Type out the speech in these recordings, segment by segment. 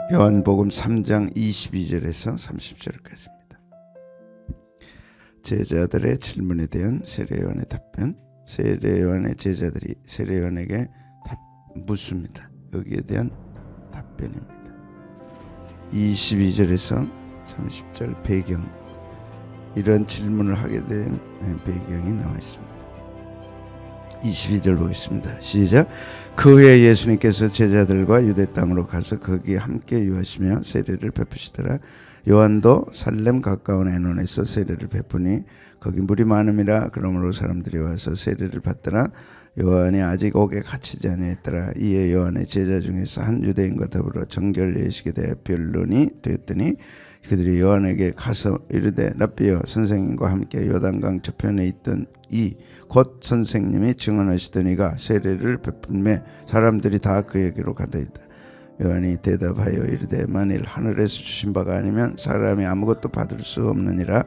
요한복음 3장 22절에서 30절까지입니다. 제자들의 질문에 대한 세례요한의 답변. 세례요한의 제자들이 세례요한에게 묻습니다. 여기에 대한 답변입니다. 22절에서 30절 배경, 이런 질문을 하게 된 배경이 나와 있습니다. 22절 보겠습니다. 시작. 그 후에 예수님께서 제자들과 유대 땅으로 가서 거기 함께 유하시며 세례를 베푸시더라. 요한도 살렘 가까운 애논에서 세례를 베푸니 거기 물이 많음이라. 그러므로 사람들이 와서 세례를 받더라. 요한이 아직 옥에 갇히지 아니했더라. 이에 요한의 제자 중에서 한 유대인과 더불어 정결 예식에 대해 변론이 되었더니 그들이 요한에게 가서 이르되 랍비여, 선생님과 함께 요단강 저편에 있던 이 곧 선생님이 증언하시더니가 세례를 베풀매 사람들이 다 그에게로 가더이다. 요한이 대답하여 이르되 만일 하늘에서 주신 바가 아니면 사람이 아무것도 받을 수 없느니라.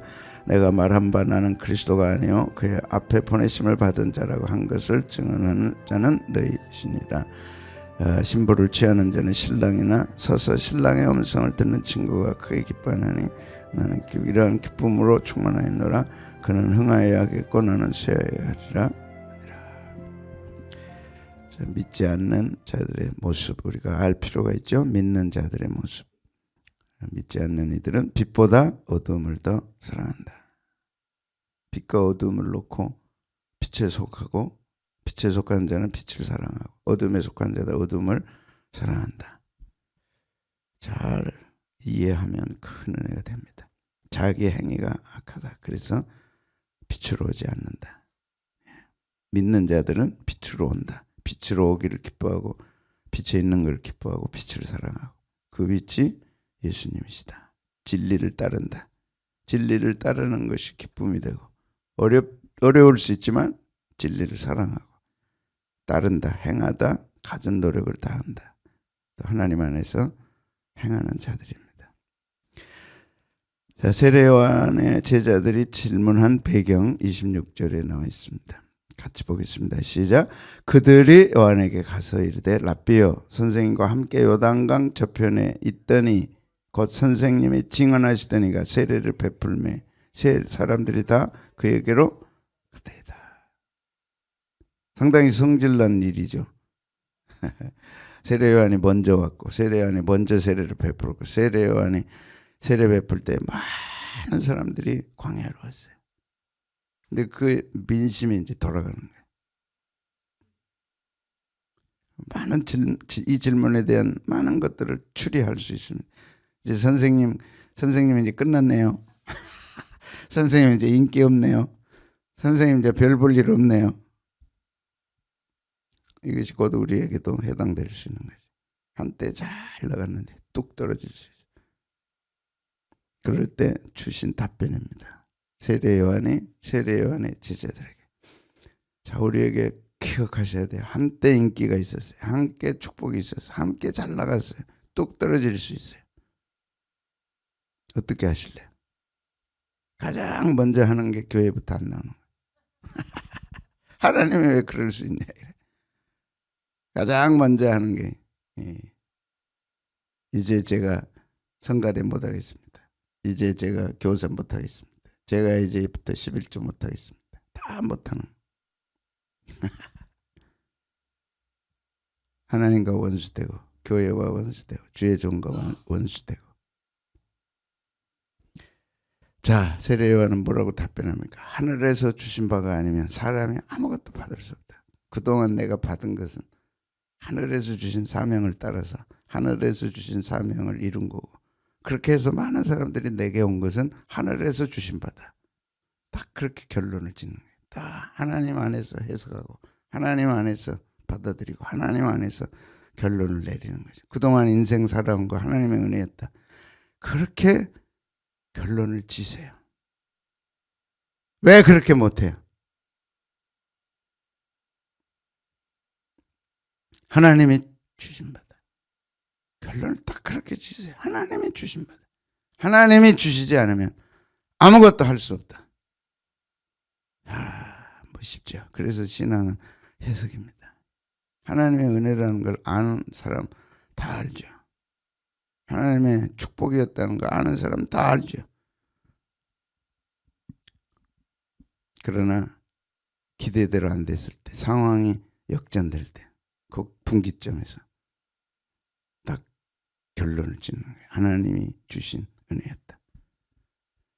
내가 말한 바 나는 그리스도가 아니요 그의 앞에 보내심을 받은 자라고 한 것을 증언하는 자는 너희시니라. 신부를 취하는 자는 신랑이나 서서 신랑의 음성을 듣는 친구가 크게 기뻐하느니 나는 이러한 기쁨으로 충만하였노라. 그는 흥하여야 하겠고 나는 쇠하여야 하리라. 믿지 않는 자들의 모습 우리가 알 필요가 있죠. 믿는 자들의 모습. 믿지 않는 이들은 빛보다 어두움을 더 사랑한다. 빛과 어두움을 놓고 빛에 속하고, 빛에 속한 자는 빛을 사랑하고 어둠에 속한 자는 어둠을 사랑한다. 잘 이해하면 큰 은혜가 됩니다. 자기 행위가 악하다. 그래서 빛으로 오지 않는다. 믿는 자들은 빛으로 온다. 빛으로 오기를 기뻐하고 빛에 있는 걸 기뻐하고 빛을 사랑하고 그 빛이 예수님이시다. 진리를 따른다. 진리를 따르는 것이 기쁨이 되고 어려울 수 있지만 진리를 사랑하고 따른다. 행하다. 가진 노력을 다한다. 또 하나님 안에서 행하는 자들입니다. 자, 세례요한의 제자들이 질문한 배경 26절에 나와 있습니다. 같이 보겠습니다. 시작. 그들이 요한에게 가서 이르되 랍비여, 선생님과 함께 요단강 저편에 있더니 곧 선생님이 증언하시더니가 세례를 베풀매 사람들이 다 그에게로 가더이다. 상당히 성질난 일이죠. 세례요한이 먼저 왔고 세례요한이 먼저 세례를 베풀고 세례요한이 세례 베풀 때 많은 사람들이 광야로 왔어요. 근데 그 민심이 이제 돌아가는 거예요. 많은 이 질문에 대한 많은 것들을 추리할 수 있습니다. 이제 선생님 이제 끝났네요. 선생님 이제 인기 없네요. 선생님 이제 별 볼 일 없네요. 이것이 곧 우리에게도 해당될 수 있는 거죠. 한때 잘 나갔는데 뚝 떨어질 수 있어요. 그럴 때 주신 답변입니다. 세례요한의 제자들에게. 자, 우리에게 기억하셔야 돼요. 한때 인기가 있었어요. 함께 축복이 있었어요. 함께 잘 나갔어요. 뚝 떨어질 수 있어요. 어떻게 하실래요? 가장 먼저 하는 게 교회부터 안 나오는 거예요. 하나님이 왜 그럴 수 있냐. 가장 먼저 하는 게 이제 제가 성가대 못하겠습니다. 이제 제가 교사 못하겠습니다. 제가 이제부터 11조 못하겠습니다. 다 못하는. 하나님과 원수되고 교회와 원수되고 주의 종과 원수되고. 자, 세례요한은 뭐라고 답변합니까? 하늘에서 주신 바가 아니면 사람이 아무것도 받을 수 없다. 그동안 내가 받은 것은 하늘에서 주신 사명을 따라서 하늘에서 주신 사명을 이룬 거고, 그렇게 해서 많은 사람들이 내게 온 것은 하늘에서 주신 바다. 딱 그렇게 결론을 짓는 거예요. 다 하나님 안에서 해석하고 하나님 안에서 받아들이고 하나님 안에서 결론을 내리는 거죠. 그동안 인생 살아온 거 하나님의 은혜였다. 그렇게 결론을 지세요. 왜 그렇게 못해요? 하나님이 주신 바다. 결론을 딱 그렇게 지세요. 하나님이 주신 바다. 하나님이 주시지 않으면 아무것도 할 수 없다. 뭐 쉽죠. 그래서 신앙은 해석입니다. 하나님의 은혜라는 걸 아는 사람 다 알죠. 하나님의 축복이었다는 거 아는 사람 다 알죠. 그러나 기대대로 안 됐을 때, 상황이 역전될 때, 그 분기점에서 딱 결론을 짓는 거예요. 하나님이 주신 은혜였다.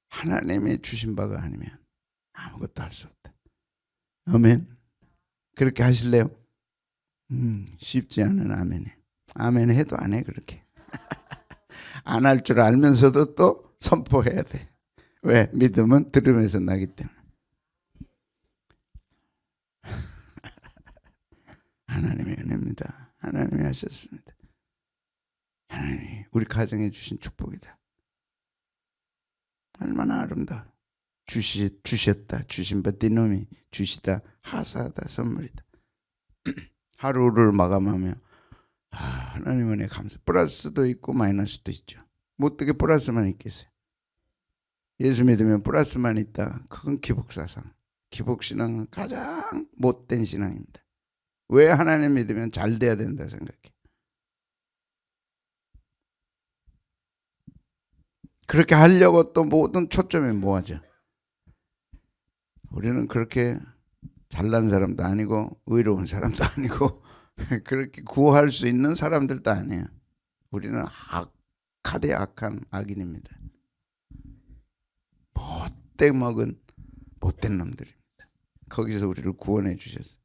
하나님이 주신 바가 아니면 아무것도 할 수 없다. 아멘. 그렇게 하실래요? 쉽지 않은 아멘이에요. 아멘 해도 안 해 그렇게. 안 할 줄 알면서도 또 선포해야 돼. 왜? 믿음은 들음에서 나기 때문에. 하나님의 은혜입니다. 하나님이 하셨습니다. 하나님이 우리 가정에 주신 축복이다. 얼마나 아름다워. 주셨다. 주신 바 띠놈이 주시다. 하사하다. 선물이다. 하루를 마감하며 하나님 은혜 감사. 플러스도 있고 마이너스도 있죠. 뭐 어떻게 플러스만 있겠어요. 예수 믿으면 플러스만 있다. 그건 기복사상. 기복신앙은 가장 못된 신앙입니다. 왜 하나님 믿으면 잘 돼야 된다 생각해. 그렇게 하려고 또 모든 초점이 모아져. 우리는 그렇게 잘난 사람도 아니고 의로운 사람도 아니고 그렇게 구할 수 있는 사람들도 아니에요. 우리는 악하되 악한 악인입니다. 못돼 먹은 못된 놈들입니다. 거기서 우리를 구원해 주셨어요.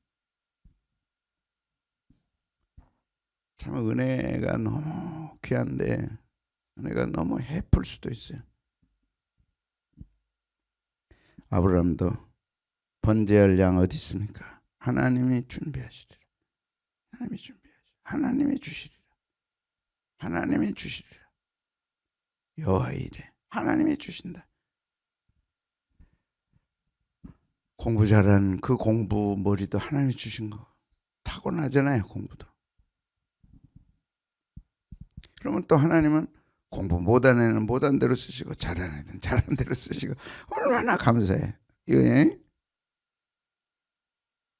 참 은혜가 너무 귀한데 은혜가 너무 해플 수도 있어요. 아브라함도 번제할 양 어디 있습니까? 하나님이 준비하시리라. 하나님이 준비하시리라. 하나님이 주시리라. 하나님이 주시리라. 여호와의 일에 하나님이 주신다. 공부 잘하는 그 공부 머리도 하나님이 주신 거. 타고나잖아요, 공부도. 그러면 또 하나님은 공부 못한 애는 못한 대로 쓰시고 잘하는 애는 잘한 대로 쓰시고 얼마나 감사해. 이거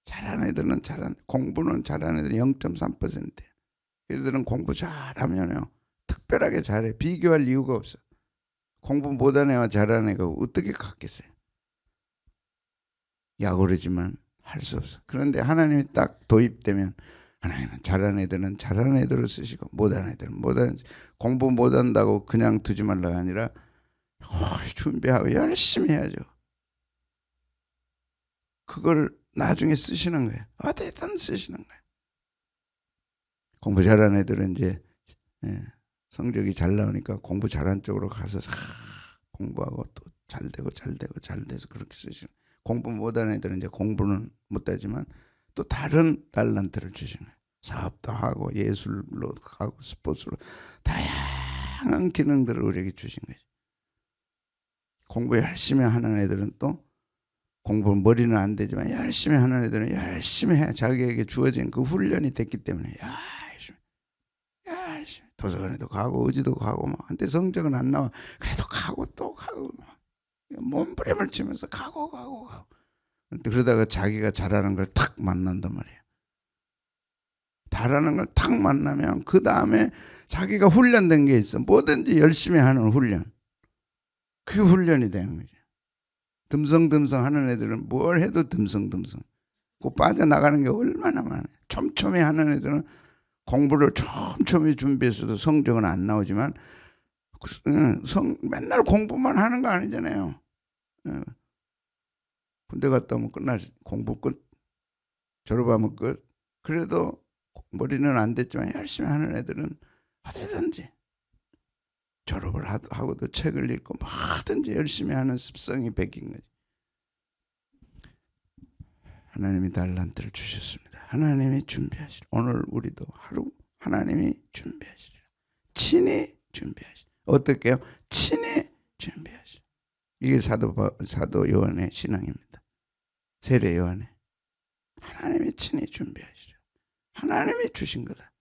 잘하는 애들은 공부는 잘하는 애들은 0.3%. 얘들은 공부 잘하면요 특별하게 잘해. 비교할 이유가 없어. 공부 못한 애와 잘하는 애가 어떻게 같겠어요. 약오르지만 할 수 없어. 그런데 하나님이 딱 도입되면 하나님은 잘하는 애들은 잘하는 애들을 쓰시고 못하는 애들은 못하는. 공부 못한다고 그냥 두지 말라가 아니라 준비하고 열심히 해야죠. 그걸 나중에 쓰시는 거예요. 어디든 쓰시는 거예요. 공부 잘하는 애들은 이제 성적이 잘 나오니까 공부 잘한 쪽으로 가서 공부하고 또 잘 되고 잘 돼서 그렇게 쓰시는 거예요. 공부 못하는 애들은 이제 공부는 못하지만 또 다른 달란트를 주시는 거예요. 사업도 하고 예술로 하고 스포츠로 다양한 기능들을 우리에게 주신 거죠. 공부 열심히 하는 애들은 또 공부 머리는 안 되지만 열심히 하는 애들은 열심히 해. 자기에게 주어진 그 훈련이 됐기 때문에 열심히 도서관에도 가고 의지도 가고 막. 근데 성적은 안 나와. 그래도 가고 또 가고 몸부림을 치면서 가고. 그러다가 자기가 잘하는 걸 탁 만난단 말이에요. 잘하는 걸 탁 만나면 그 다음에 자기가 훈련된 게 있어. 뭐든지 열심히 하는 훈련. 그게 훈련이 되는 거죠. 듬성듬성 하는 애들은 뭘 해도 듬성듬성. 그 빠져나가는 게 얼마나 많아요. 촘촘히 하는 애들은 공부를 촘촘히 준비해서도 성적은 안 나오지만 맨날 공부만 하는 거 아니잖아요. 군대 갔다 오면 끝나지. 공부 끝. 졸업하면 끝. 그래도 머리는 안 됐지만 열심히 하는 애들은 어디든지 졸업을 하고도 책을 읽고 뭐든지 열심히 하는 습성이 배긴 거지. 하나님이 달란트를 주셨습니다. 하나님이 준비하시라. 오늘 우리도 하루 하나님이 준비하시라. 친히 준비하시라. 어떻게요? 친히 준비하시라. 이게 사도 요한의 신앙입니다. 세례 요한의 하나님이 친히 준비하시라. 하나님이 주신 거다.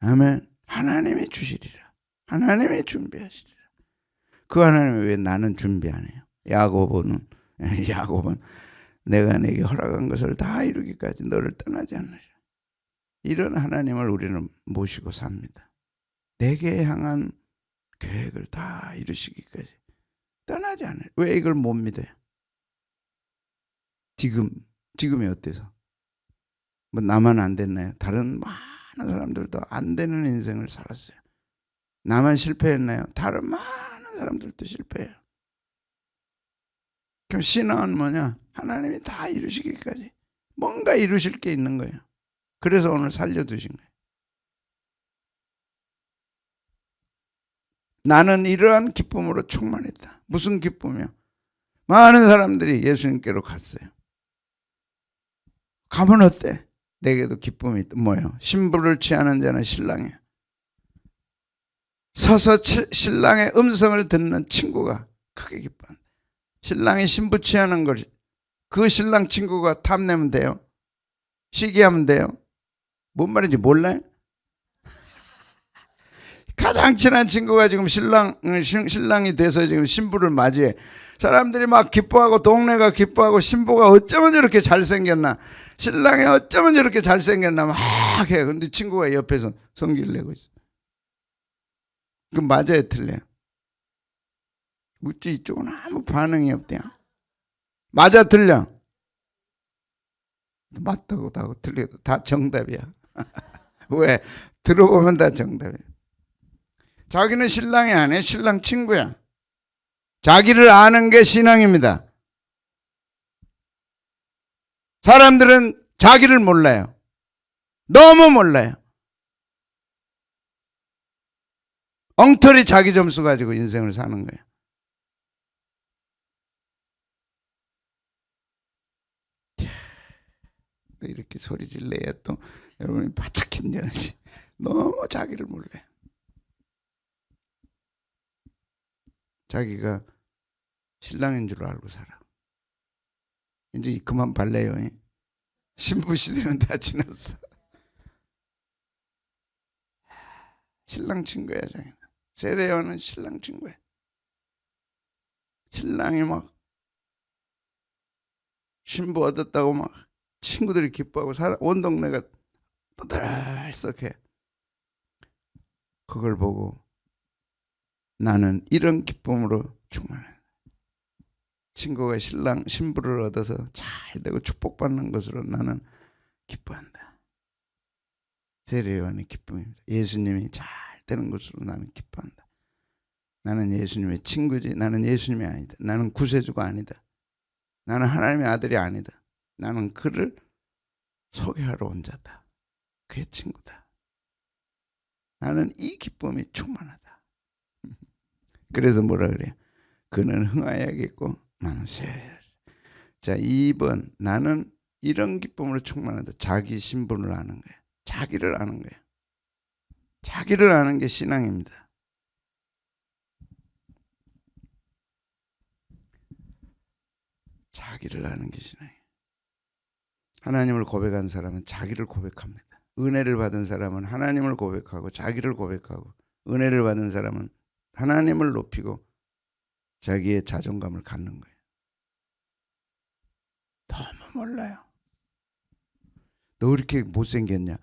아멘. 하나님이 주시리라. 하나님이 준비하시리라. 그 하나님이 왜 나는 준비 안 해요? 야곱은 내가 내게 허락한 것을 다 이루기까지 너를 떠나지 않으리라. 이런 하나님을 우리는 모시고 삽니다. 내게 향한 계획을 다 이루시기까지 떠나지 않아요. 왜 이걸 못 믿어요? 지금이 어때서? 뭐 나만 안 됐나요? 다른 많은 사람들도 안 되는 인생을 살았어요. 나만 실패했나요? 다른 많은 사람들도 실패해요. 그럼 신앙은 뭐냐? 하나님이 다 이루시기까지 뭔가 이루실 게 있는 거예요. 그래서 오늘 살려두신 거예요. 나는 이러한 기쁨으로 충만했다. 무슨 기쁨이요? 많은 사람들이 예수님께로 갔어요. 가면 어때? 내게도 기쁨이 있다. 뭐예요? 신부를 취하는 자는 신랑이에요. 서서 신랑의 음성을 듣는 친구가 크게 기뻐한다. 신랑이 신부 취하는 걸 그 신랑 친구가 탐내면 돼요? 시기하면 돼요? 뭔 말인지 몰라요? 가장 친한 친구가 지금 신랑이 돼서 지금 신부를 맞이해. 사람들이 막 기뻐하고 동네가 기뻐하고 신부가 어쩌면 저렇게 잘생겼나, 신랑이 어쩌면 저렇게 잘생겼나 막 해. 근데 친구가 옆에서 성기를 내고 있어. 그럼 맞아요, 틀려요? 우찌 이쪽은 아무 반응이 없대요. 맞아, 틀려? 맞다고 하고 틀려도 다 정답이야. 왜? 들어보면 다 정답이야. 자기는 신랑이 아니에요. 신랑 친구야. 자기를 아는 게 신앙입니다. 사람들은 자기를 몰라요. 너무 몰라요. 엉터리 자기 점수 가지고 인생을 사는 거예요. 또 이렇게 소리 질러야 또 여러분이 바짝 긴장하지. 너무 자기를 몰라요. 자기가 신랑인 줄 알고 살아. 이제 그만 발래요. 신부 시대는 다 지났어. 신랑 친구야, 자기는. 세례요한은 신랑 친구야. 신랑이 막 신부 얻었다고 막 친구들이 기뻐하고 온 동네가 떠들썩해. 그걸 보고 나는 이런 기쁨으로 충만해. 친구가 신부를 얻어서 잘 되고 축복받는 것으로 나는 기뻐한다. 세례요한의 기쁨입니다. 예수님이 잘 되는 것으로 나는 기뻐한다. 나는 예수님의 친구지. 나는 예수님이 아니다. 나는 구세주가 아니다. 나는 하나님의 아들이 아니다. 나는 그를 소개하러 온 자다. 그의 친구다. 나는 이 기쁨이 충만하다. 그래서 뭐라 그래요? 그는 흥하여야겠고 나는 쇠하리라. 자, 2번, 나는 이런 기쁨으로 충만하다. 자기 신분을 아는 거예요. 자기를 아는 거예요. 자기를 아는 게 신앙입니다. 자기를 아는 게 신앙이에요. 하나님을 고백한 사람은 자기를 고백합니다. 은혜를 받은 사람은 하나님을 고백하고 자기를 고백하고, 은혜를 받은 사람은 하나님을 높이고 자기의 자존감을 갖는 거예요. 너무 몰라요. 너 왜 이렇게 못생겼냐?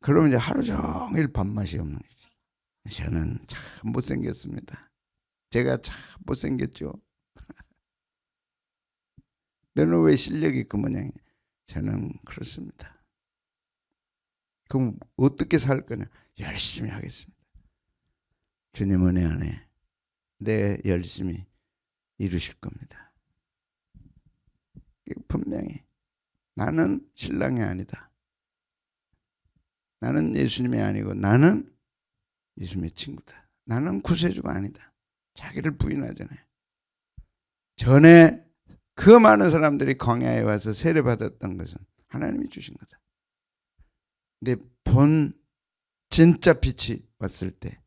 그러면 이제 하루 종일 밥맛이 없는 거지. 저는 참 못생겼습니다. 제가 참 못생겼죠. 너는 왜 실력이 그 모양이냐? 저는 그렇습니다. 그럼 어떻게 살 거냐? 열심히 하겠습니다. 주님 은혜 안에 내 열심히 이루실 겁니다. 분명히 나는 신랑이 아니다. 나는 예수님이 아니고 나는 예수님의 친구다. 나는 구세주가 아니다. 자기를 부인하잖아요. 전에 그 많은 사람들이 광야에 와서 세례받았던 것은 하나님이 주신 거다. 근데 진짜 빛이 왔을 때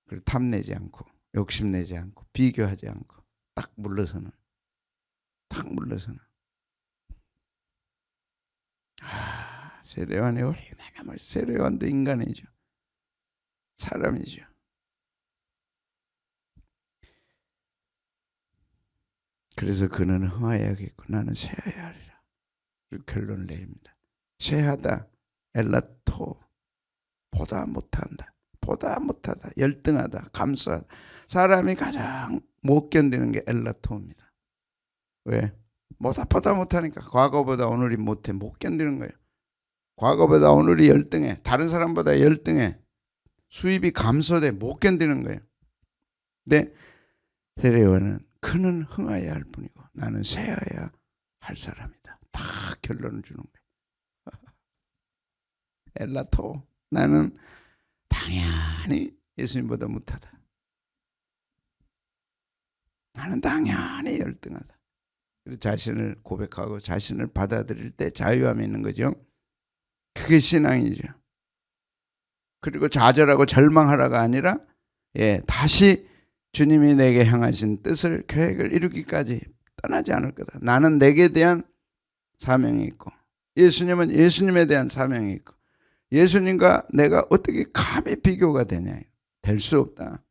그걸 탐내지 않고 욕심내지 않고 비교하지 않고 딱 물러서는, 세례요한이 얼마나 멋있어. 세례요한도 인간이죠. 사람이죠. 그래서 그는 흥하여야겠고 나는 쇠하여야 하리라. 결론을 내립니다. 쇠하다, 엘라토, 보다 못한다. 보다 못하다, 열등하다, 감수하다. 사람이 가장 못 견디는 게 엘라토입니다. 왜? 보다 못하니까. 과거보다 오늘이 못해, 못 견디는 거예요. 과거보다 오늘이 열등해, 다른 사람보다 열등해, 수입이 감소돼, 못 견디는 거예요. 근데 세례요한은 그는 흥하여야 할 뿐이고 나는 쇠하여야 할 사람이다. 다 결론을 주는 거예요. 엘라토, 나는 당연히 예수님보다 못하다. 나는 당연히 열등하다. 그래서 자신을 고백하고 자신을 받아들일 때 자유함이 있는 거죠. 그게 신앙이죠. 그리고 좌절하고 절망하라가 아니라 다시 주님이 내게 향하신 뜻을, 계획을 이루기까지 떠나지 않을 거다. 나는 내게 대한 사명이 있고 예수님은 예수님에 대한 사명이 있고 예수님과 내가 어떻게 감히 비교가 되냐. 될 수 없다.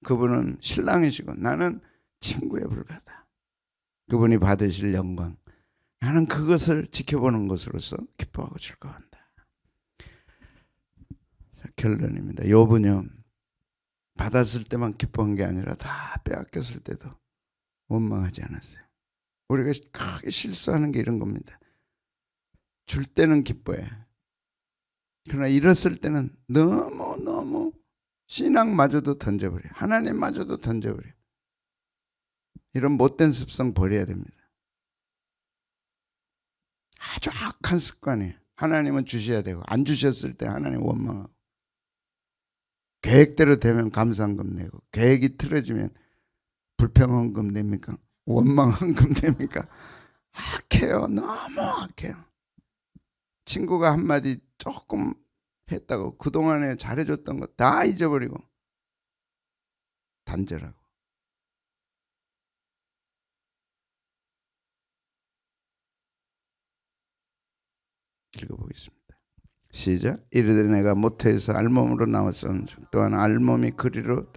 그분은 신랑이시고 나는 친구에 불과하다. 그분이 받으실 영광, 나는 그것을 지켜보는 것으로서 기뻐하고 즐거워한다. 자, 결론입니다. 욥은요, 받았을 때만 기뻐한 게 아니라 다 빼앗겼을 때도 원망하지 않았어요. 우리가 크게 실수하는 게 이런 겁니다. 줄 때는 기뻐해. 그러나 잃었을 때는 너무 신앙마저도 던져버려. 하나님마저도 던져버려. 이런 못된 습성 버려야 됩니다. 아주 악한 습관이에요. 하나님은 주셔야 되고 안 주셨을 때 하나님 원망하고, 계획대로 되면 감사헌금 내고, 계획이 틀어지면 불평헌금 냅니까? 원망헌금 냅니까? 악해요. 너무 악해요. 친구가 한마디 조금 했다고 그동안에 잘해줬던 거 다 잊어버리고 단절하고. 읽어보겠습니다. 시작. 이르되 내가 모태에서 알몸으로 나왔었는즉 또한 알몸이 그리로.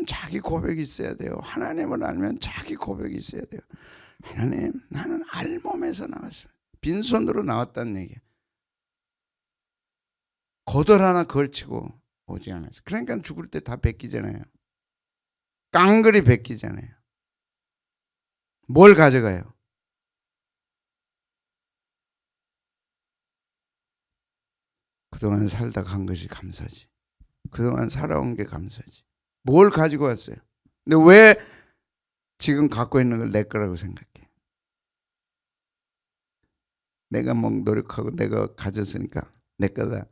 자기 고백이 있어야 돼요. 하나님을 알면 자기 고백이 있어야 돼요. 하나님, 나는 알몸에서 나왔습니다. 빈손으로 나왔다는 얘기예요. 겉옷 하나 걸치고 오지 않았어요. 그러니까 죽을 때 다 벗기잖아요. 깡그리 벗기잖아요. 뭘 가져가요? 그동안 살다 간 것이 감사지. 그동안 살아온 게 감사지. 뭘 가지고 왔어요? 근데 왜 지금 갖고 있는 걸 내 거라고 생각해? 내가 뭐 노력하고 내가 가졌으니까 내 거다.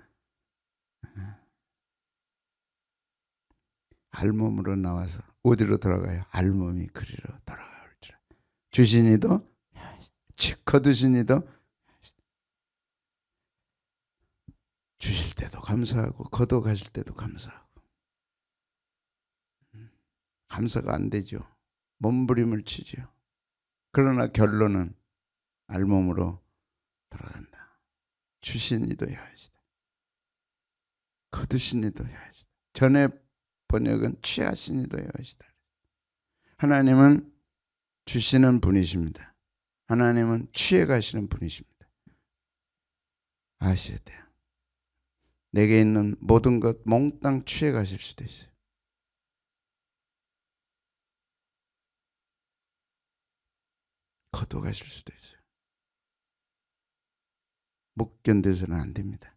알몸으로 나와서 어디로 돌아가요? 알몸이 그리로 돌아가올지라. 주시니도 거두시니도 주실 때도 감사하고 거둬 가실 때도 감사하고. 감사가 안 되죠. 몸부림을 치죠. 그러나 결론은 알몸으로 돌아간다. 주시니도 여하시다. 거두시니도 여하시다. 전에 번역은 취하시니도 여하시다. 하나님은 주시는 분이십니다. 하나님은 취해 가시는 분이십니다. 아셔야 돼요. 내게 있는 모든 것 몽땅 취해 가실 수도 있어요. 거둬 가실 수도 있어요. 못 견뎌서는 안 됩니다.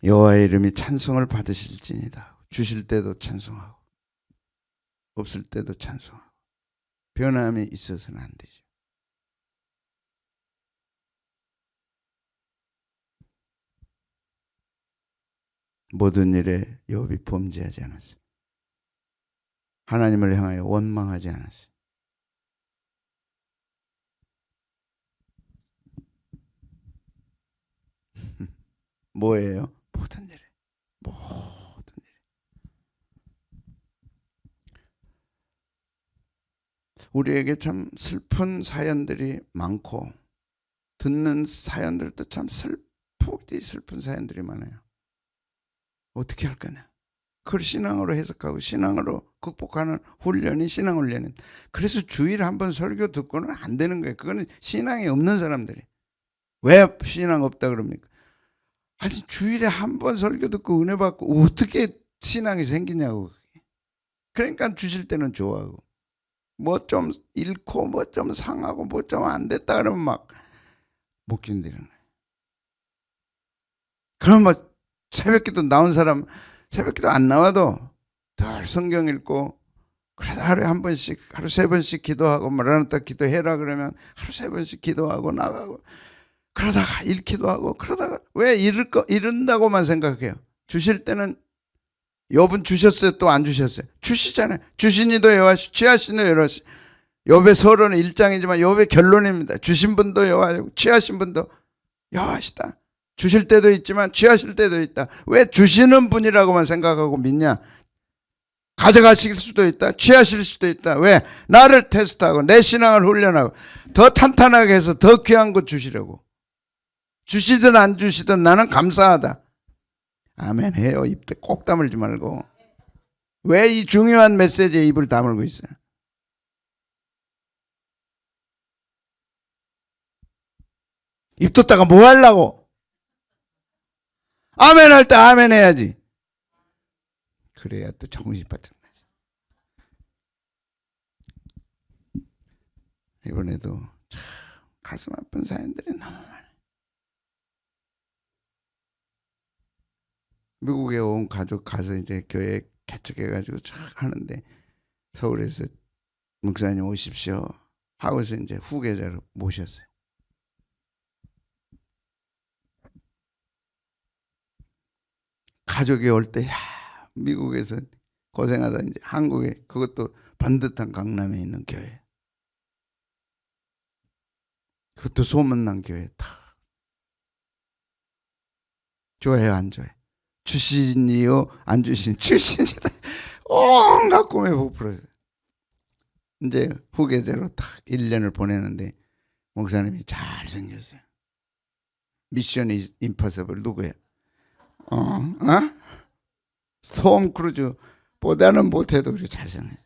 여호와의 이름이 찬송을 받으실지니다. 주실 때도 찬송하고 없을 때도 찬송하고. 변함이 있어서는 안 되죠. 모든 일에 욥이 범죄하지 않았어요. 하나님을 향하여 원망하지 않았어요. 뭐예요? 모든 일에. 우리에게 참 슬픈 사연들이 많고 듣는 사연들도 참 슬프디 슬픈 사연들이 많아요. 어떻게 할 거냐? 그걸 신앙으로 해석하고 신앙으로 극복하는 훈련이 신앙훈련은. 그래서 주일에 한번 설교 듣고는 안 되는 거예요. 그거는 신앙이 없는 사람들이. 왜 신앙 없다 그럽니까? 아니 주일에 한 번 설교 듣고 은혜 받고 어떻게 신앙이 생기냐고. 그러니까 주실 때는 좋아하고 뭐 좀 잃고 뭐 좀 상하고 뭐 좀 안 됐다 그러면 막 못 견디는 거예요. 그럼 뭐 새벽기도 나온 사람 새벽기도 안 나와도 늘 성경 읽고 그러다 하루에 한 번씩 하루 세 번씩 기도하고 말하는다 기도해라 그러면 하루 세 번씩 기도하고 나가고 그러다가 잃기도 하고 그러다가 왜 잃은다고만 생각해요. 주실 때는 욥은 주셨어요 또 안 주셨어요? 주시잖아요. 주시니도 여호와시 취하시니도 여호와시. 욥의 서론은 1장이지만 욥의 결론입니다. 주신 분도 여호와시고 취하신 분도 여호와시다. 주실 때도 있지만 취하실 때도 있다. 왜 주시는 분이라고만 생각하고 믿냐? 가져가실 수도 있다. 취하실 수도 있다. 왜? 나를 테스트하고 내 신앙을 훈련하고 더 탄탄하게 해서 더 귀한 것 주시려고. 주시든 안 주시든 나는 감사하다. 아멘 해요. 입 꼭 다물지 말고. 왜 이 중요한 메시지에 입을 다물고 있어요? 입 뒀다가 뭐 하려고? 아멘 할 때 아멘 해야지. 그래야 또 정신 바짝 나지. 이번에도 참 가슴 아픈 사연들이 너무 많아요. 미국에 온 가족 가서 이제 교회 개척해가지고 쫙 하는데 서울에서 목사님 오십시오 하고서 이제 후계자로 모셨어요. 가족이 올 때 야 미국에서 고생하다 이제 한국에 그것도 반듯한 강남에 있는 교회. 그것도 소문난 교회 다 좋아해요 안 좋아해? 주신이요 안 주신 주신이다. 온갖 꿈에 부풀어요. 이제 후계자로 딱 1년을 보내는데 목사님이 잘생겼어요. 미션 임파서블 누구예요? 톰 크루즈 보다는 못해도 그렇게 잘생겼어요.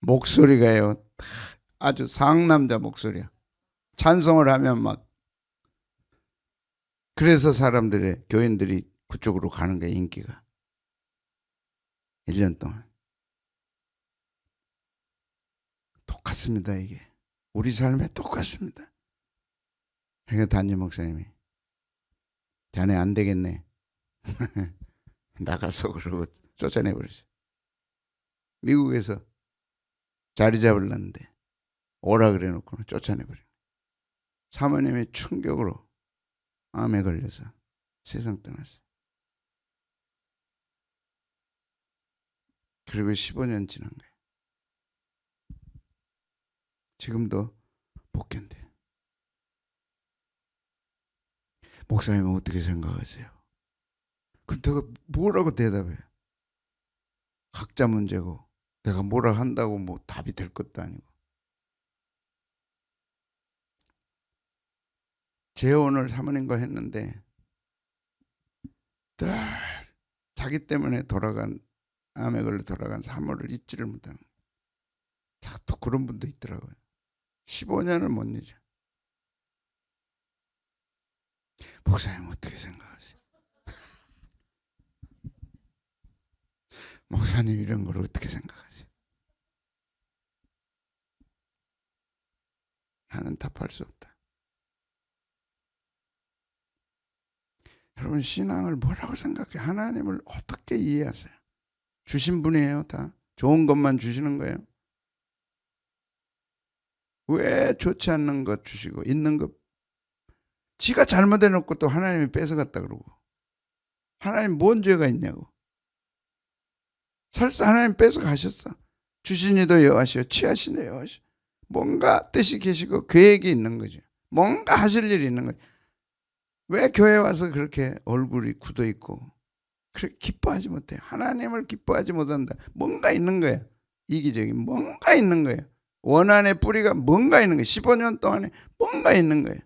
목소리가요 아주 상남자 목소리야. 찬송을 하면 막 그래서 사람들의 교인들이 그쪽으로 가는 게 인기가 1년 동안 똑같습니다. 이게 우리 삶에 똑같습니다. 그러니까 담임 목사님이 자네 안 되겠네 나가서 그러고 쫓아내버렸어요. 미국에서 자리 잡으려는데 오라 그래 놓고 쫓아내버려요. 사모님이 충격으로 암에 걸려서 세상 떠났어요. 그리고 15년 지난 거예요. 지금도 못 견뎌요. 목사님은 어떻게 생각하세요? 그럼 내가 뭐라고 대답해요? 각자 문제고 내가 뭐라 한다고 뭐 답이 될 것도 아니고. 재혼을 사모님과 했는데 늘 자기 때문에 돌아간 암에 걸려 돌아간 사모를 잊지를 못하는 또 그런 분도 있더라고요. 15년을 못 잊어. 목사님 어떻게 생각하세요? 목사님 이런 걸 어떻게 생각하세요? 나는 답할 수 없다. 여러분 신앙을 뭐라고 생각해? 하나님을 어떻게 이해하세요? 주신 분이에요. 다 좋은 것만 주시는 거예요. 왜 좋지 않는 것 주시고 있는 것 지가 잘못해놓고 또 하나님이 뺏어갔다 그러고. 하나님 뭔 죄가 있냐고. 설사 하나님 뺏어가셨어. 주시니도 여호와시오 취하시니 여호와시오. 뭔가 뜻이 계시고 계획이 있는 거죠. 뭔가 하실 일이 있는 거죠. 왜 교회 와서 그렇게 얼굴이 굳어 있고 그렇게 기뻐하지 못해? 하나님을 기뻐하지 못한다. 뭔가 있는 거야. 이기적인 뭔가 있는 거야. 원한의 뿌리가 뭔가 있는 거야. 15년 동안에 뭔가 있는 거야.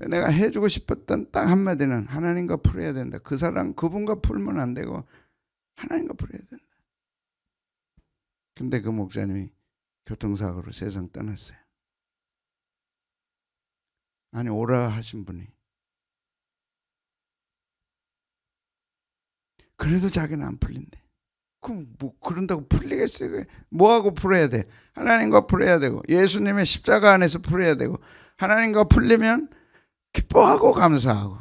내가 해주고 싶었던 딱 한마디는 하나님과 풀어야 된다. 그 사람 그분과 풀면 안 되고 하나님과 풀어야 된다. 근데 그 목사님이 교통사고로 세상 떠났어요. 아니 오라 하신 분이. 그래도 자기는 안 풀린대. 그럼 뭐 그런다고 풀리겠어요? 뭐하고 풀어야 돼? 하나님과 풀어야 되고 예수님의 십자가 안에서 풀어야 되고 하나님과 풀리면 기뻐하고 감사하고.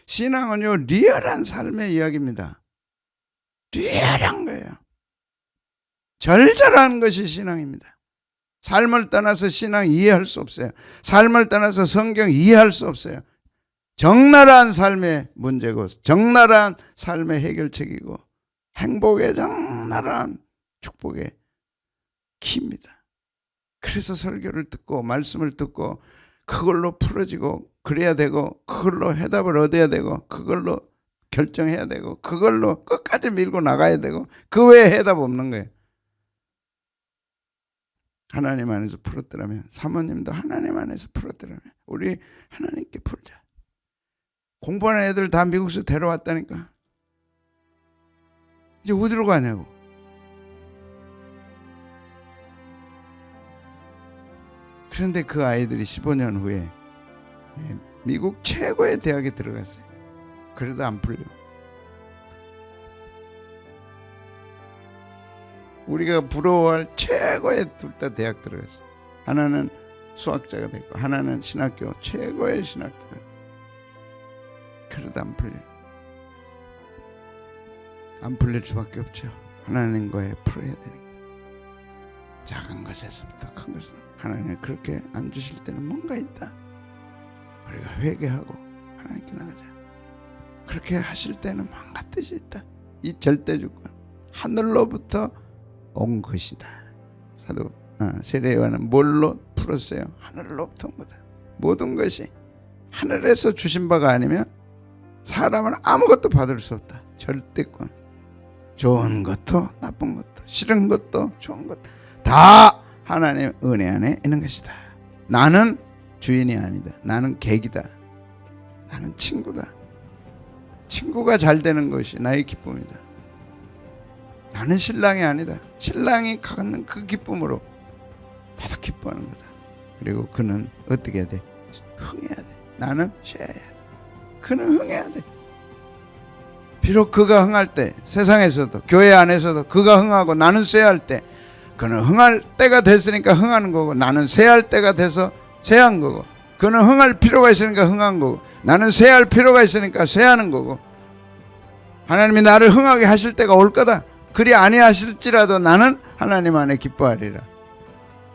신앙은요 리얼한 삶의 이야기입니다. 리얼한 거예요. 절절한 것이 신앙입니다. 삶을 떠나서 신앙 이해할 수 없어요. 삶을 떠나서 성경 이해할 수 없어요. 적나라한 삶의 문제고 적나라한 삶의 해결책이고 행복의 적나라한 축복의 키입니다. 그래서 설교를 듣고 말씀을 듣고 그걸로 풀어지고 그래야 되고 그걸로 해답을 얻어야 되고 그걸로 결정해야 되고 그걸로 끝까지 밀고 나가야 되고 그 외에 해답 없는 거예요. 하나님 안에서 풀었더라면 사모님도 하나님 안에서 풀었더라면 우리 하나님께 풀자. 공부하는 애들 다 미국에서 데려왔다니까. 이제 어디로 가냐고. 그런데 그 아이들이 15년 후에 미국 최고의 대학에 들어갔어요. 그래도 안 풀려. 우리가 부러워할 최고의 둘 다 대학 들어갔어요. 하나는 수학자가 됐고 하나는 신학교 최고의 신학교. 그래도 안 풀려. 안 풀릴 수밖에 없죠. 하나님과의 풀어야 되니까. 작은 것에서부터 큰 것은 하나님이 그렇게 안 주실 때는 뭔가 있다. 우리가 회개하고 하나님께 나가자. 그렇게 하실 때는 뭔가 뜻이 있다. 이 절대주권 하늘로부터 온 것이다. 사도 세례요한은 뭘로 풀었어요? 하늘로부터 온 거다. 모든 것이 하늘에서 주신 바가 아니면 사람은 아무것도 받을 수 없다. 절대권. 좋은 것도 나쁜 것도 싫은 것도 좋은 것도 다 하나님의 은혜 안에 있는 것이다. 나는 주인이 아니다. 나는 객이다. 나는 친구다. 친구가 잘 되는 것이 나의 기쁨이다. 나는 신랑이 아니다. 신랑이 갖는 그 기쁨으로 나도 기뻐하는 거다. 그리고 그는 어떻게 해야 돼? 흥해야 돼. 나는 쉬어야 돼. 그는 흥해야 돼. 비록 그가 흥할 때 세상에서도 교회 안에서도 그가 흥하고 나는 쇠할 때 그는 흥할 때가 됐으니까 흥하는 거고 나는 쇠할 때가 돼서 쇠한 거고 그는 흥할 필요가 있으니까 흥한 거고 나는 쇠할 필요가 있으니까 쇠하는 거고 하나님이 나를 흥하게 하실 때가 올 거다. 그리 아니하실지라도 나는 하나님 안에 기뻐하리라.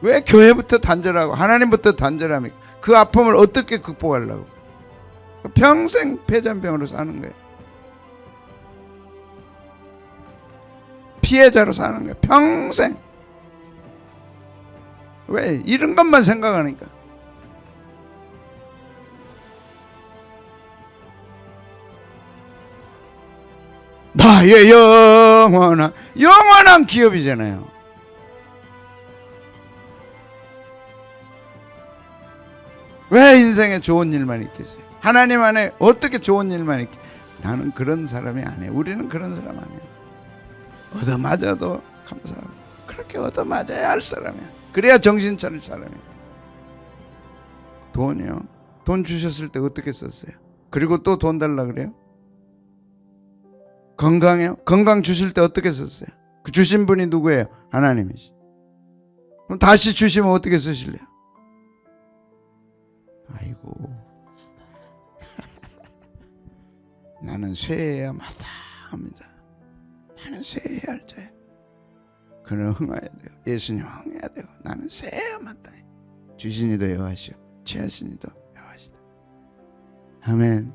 왜 교회부터 단절하고 하나님부터 단절합니까? 그 아픔을 어떻게 극복하려고? 평생 폐잔병으로 사는 거예요. 피해자로 사는 거예요. 평생. 왜? 이런 것만 생각하니까. 나의 영원한 기업이잖아요. 왜 인생에 좋은 일만 있겠어요? 하나님 안에 어떻게 좋은 일만 있겠어요? 나는 그런 사람이 아니에요. 우리는 그런 사람 아니에요. 얻어맞아도 감사하고 그렇게 얻어맞아야 할 사람이야. 그래야 정신 차릴 사람이야. 돈이요. 돈 주셨을 때 어떻게 썼어요? 그리고 또 돈 달라 그래요? 건강이요? 건강 주실 때 어떻게 썼어요? 그 주신 분이 누구예요? 하나님이시. 그럼 다시 주시면 어떻게 쓰실래요? 아이고 나는 쇠해야 마땅합니다. 나는 쇠해야 할 자야. 그는 흥해야 돼요. 예수님 흥해야 되고 나는 쇠해야 마땅해. 주시니도 여호와시오 취하시니도 여호와시다. 아멘.